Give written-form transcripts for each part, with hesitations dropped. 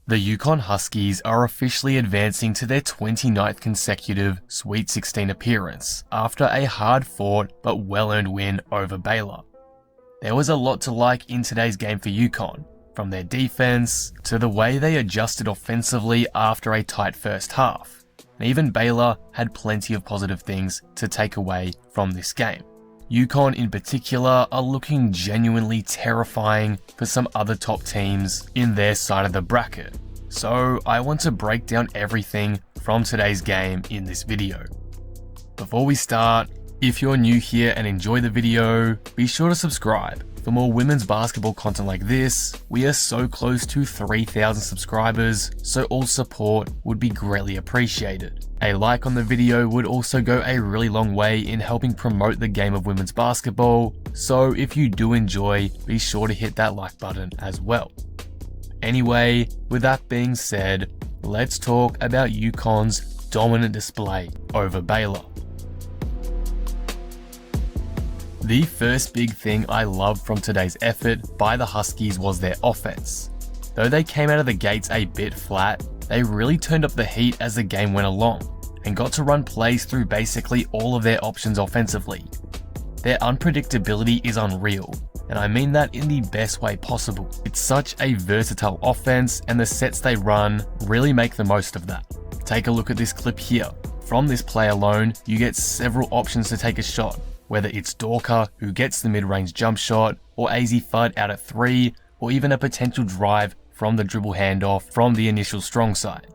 The UConn Huskies are officially advancing to their 29th consecutive Sweet 16 appearance after a hard-fought but well-earned win over Baylor. There was a lot to like in today's game for UConn, from their defense to the way they adjusted offensively after a tight first half. And even Baylor had plenty of positive things to take away from this game. UConn in particular are looking genuinely terrifying for some other top teams in their side of the bracket. So I want to break down everything from today's game in this video. Before we start, if you're new here and enjoy the video, be sure to subscribe. For more women's basketball content like this, we are so close to 3,000 subscribers, so all support would be greatly appreciated. A like on the video would also go a really long way in helping promote the game of women's basketball, so if you do enjoy, be sure to hit that like button as well. Anyway, with that being said, let's talk about UConn's dominant display over Baylor. The first big thing I loved from today's effort by the Huskies was their offense. Though they came out of the gates a bit flat, they really turned up the heat as the game went along and got to run plays through basically all of their options offensively. Their unpredictability is unreal, and I mean that in the best way possible. It's such a versatile offense, and the sets they run really make the most of that. Take a look at this clip here. From this play alone, you get several options to take a shot, whether it's Dorka, who gets the mid-range jump shot, or AZ Fudd out at 3, or even a potential drive from the dribble handoff from the initial strong side.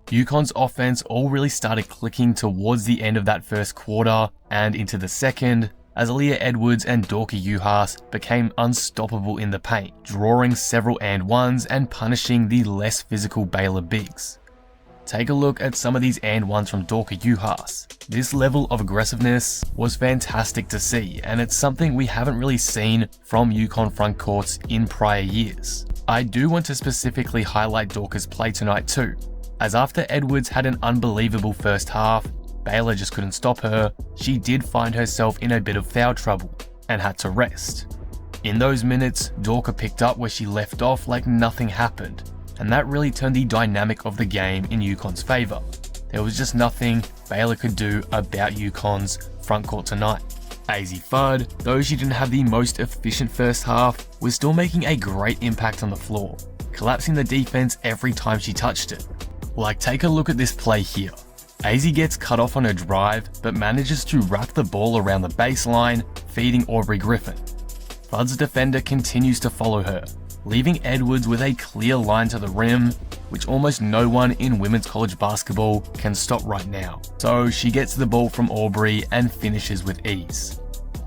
UConn's offense all really started clicking towards the end of that first quarter and into the second, as Aaliyah Edwards and Dorka Juhas became unstoppable in the paint, drawing several and ones and punishing the less physical Baylor bigs. Take a look at some of these and ones from Dorka Juhas. This level of aggressiveness was fantastic to see, and it's something we haven't really seen from UConn front courts in prior years. I do want to specifically highlight Dorka's play tonight too, as after Edwards had an unbelievable first half, Baylor just couldn't stop her. She did find herself in a bit of foul trouble and had to rest. In those minutes, Dorka picked up where she left off like nothing happened, and that really turned the dynamic of the game in UConn's favour. There was just nothing Baylor could do about UConn's front court tonight. AZ Fudd, though she didn't have the most efficient first half, was still making a great impact on the floor, collapsing the defense every time she touched it. Like, take a look at this play here. AZ gets cut off on her drive, but manages to wrap the ball around the baseline, feeding Aubrey Griffin. Fudd's defender continues to follow her, leaving Edwards with a clear line to the rim, which almost no one in women's college basketball can stop right now. So she gets the ball from Aubrey and finishes with ease.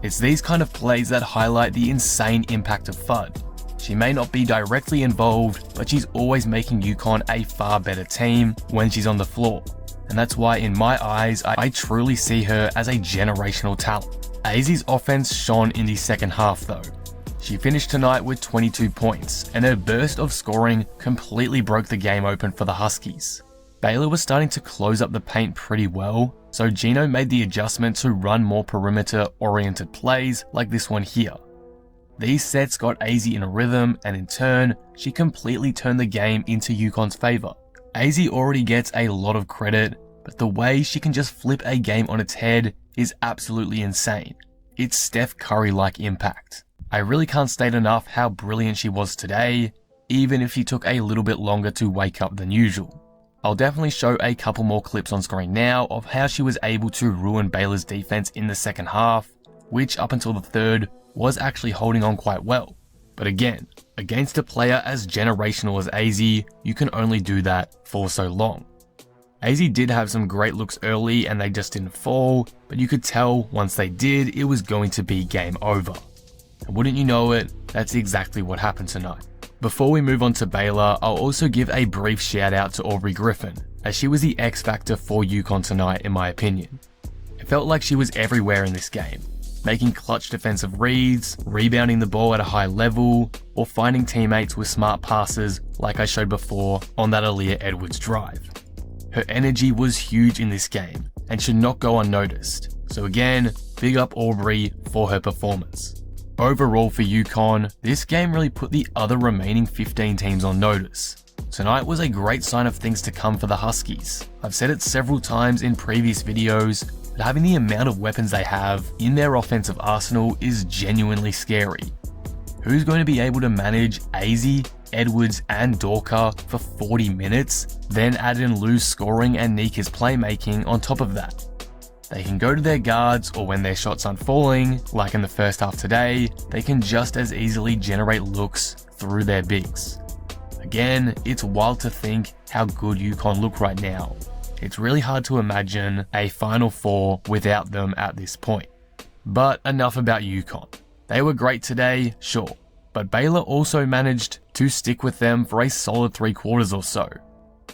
It's these kind of plays that highlight the insane impact of Fudd. She may not be directly involved, but she's always making UConn a far better team when she's on the floor. And that's why in my eyes, I truly see her as a generational talent. AZ's offense shone in the second half though. She finished tonight with 22 points, and her burst of scoring completely broke the game open for the Huskies. Baylor was starting to close up the paint pretty well, so Gino made the adjustment to run more perimeter-oriented plays like this one here. These sets got AZ in a rhythm, and in turn, she completely turned the game into UConn's favour. AZ already gets a lot of credit, but the way she can just flip a game on its head is absolutely insane. It's Steph Curry-like impact. I really can't state enough how brilliant she was today, even if she took a little bit longer to wake up than usual. I'll definitely show a couple more clips on screen now of how she was able to ruin Baylor's defense in the second half, which up until the third was actually holding on quite well. But again, against a player as generational as AZ, you can only do that for so long. AZ did have some great looks early and they just didn't fall, but you could tell once they did, it was going to be game over. And wouldn't you know it, that's exactly what happened tonight. Before we move on to Baylor, I'll also give a brief shout out to Aubrey Griffin, as she was the X factor for UConn tonight in my opinion. It felt like she was everywhere in this game, making clutch defensive reads, rebounding the ball at a high level, or finding teammates with smart passes like I showed before on that Aaliyah Edwards drive. Her energy was huge in this game and should not go unnoticed, so again, big up Aubrey for her performance. Overall for UConn, this game really put the other remaining 15 teams on notice. Tonight was a great sign of things to come for the Huskies. I've said it several times in previous videos, but having the amount of weapons they have in their offensive arsenal is genuinely scary. Who's going to be able to manage AZ, Edwards and Dorka for 40 minutes, then add in Lou's scoring and Nika's playmaking on top of that? They can go to their guards, or when their shots aren't falling, like in the first half today, they can just as easily generate looks through their bigs. Again, it's wild to think how good UConn look right now. It's really hard to imagine a Final Four without them at this point. But enough about UConn. They were great today, sure, but Baylor also managed to stick with them for a solid 3 quarters or so.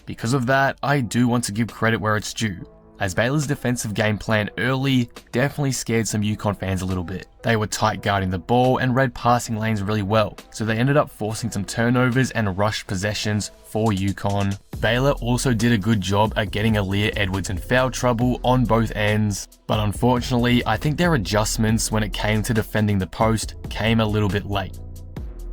Because of that, I do want to give credit where it's due, as Baylor's defensive game plan early definitely scared some UConn fans a little bit. They were tight guarding the ball and read passing lanes really well, so they ended up forcing some turnovers and rushed possessions for UConn. Baylor also did a good job at getting Aaliyah Edwards in foul trouble on both ends, but unfortunately I think their adjustments when it came to defending the post came a little bit late.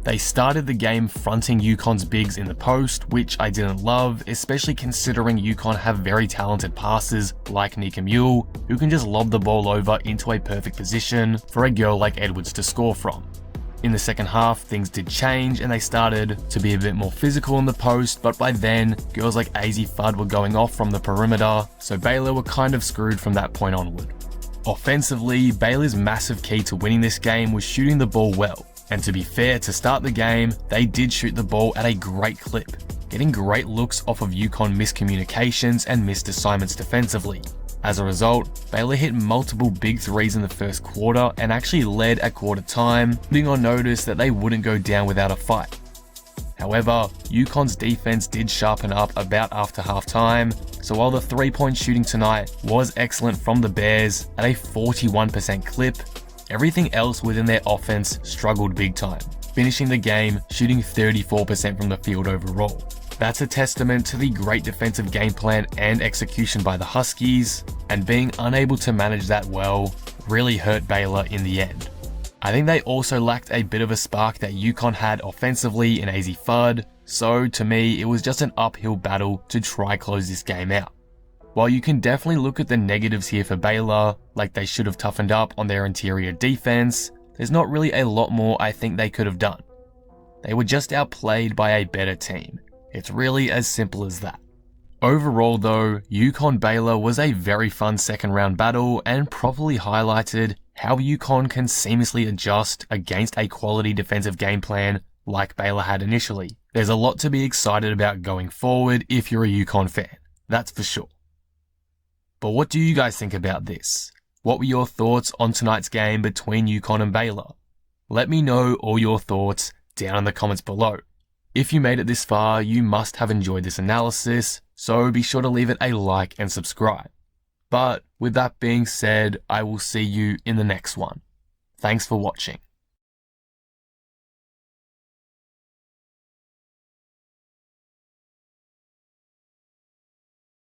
They started the game fronting UConn's bigs in the post, which I didn't love, especially considering UConn have very talented passers like Nika Mule, who can just lob the ball over into a perfect position for a girl like Edwards to score from. In the second half, things did change and they started to be a bit more physical in the post, but by then, girls like AZ Fudd were going off from the perimeter, so Baylor were kind of screwed from that point onward. Offensively, Baylor's massive key to winning this game was shooting the ball well. And to be fair, to start the game, they did shoot the ball at a great clip, getting great looks off of UConn miscommunications and missed assignments defensively. As a result, Baylor hit multiple big threes in the first quarter and actually led at quarter time, putting on notice that they wouldn't go down without a fight. However, UConn's defense did sharpen up about after halftime, so while the 3-point shooting tonight was excellent from the Bears at a 41% clip, everything else within their offense struggled big time, finishing the game shooting 34% from the field overall. That's a testament to the great defensive game plan and execution by the Huskies, and being unable to manage that well really hurt Baylor in the end. I think they also lacked a bit of a spark that UConn had offensively in AZ Fudd, so to me it was just an uphill battle to try close this game out. While you can definitely look at the negatives here for Baylor, like they should have toughened up on their interior defense, there's not really a lot more I think they could have done. They were just outplayed by a better team. It's really as simple as that. Overall though, UConn-Baylor was a very fun second round battle and properly highlighted how UConn can seamlessly adjust against a quality defensive game plan like Baylor had initially. There's a lot to be excited about going forward if you're a UConn fan, that's for sure. But what do you guys think about this? What were your thoughts on tonight's game between UConn and Baylor? Let me know all your thoughts down in the comments below. If you made it this far, you must have enjoyed this analysis, so be sure to leave it a like and subscribe. But with that being said, I will see you in the next one. Thanks for watching.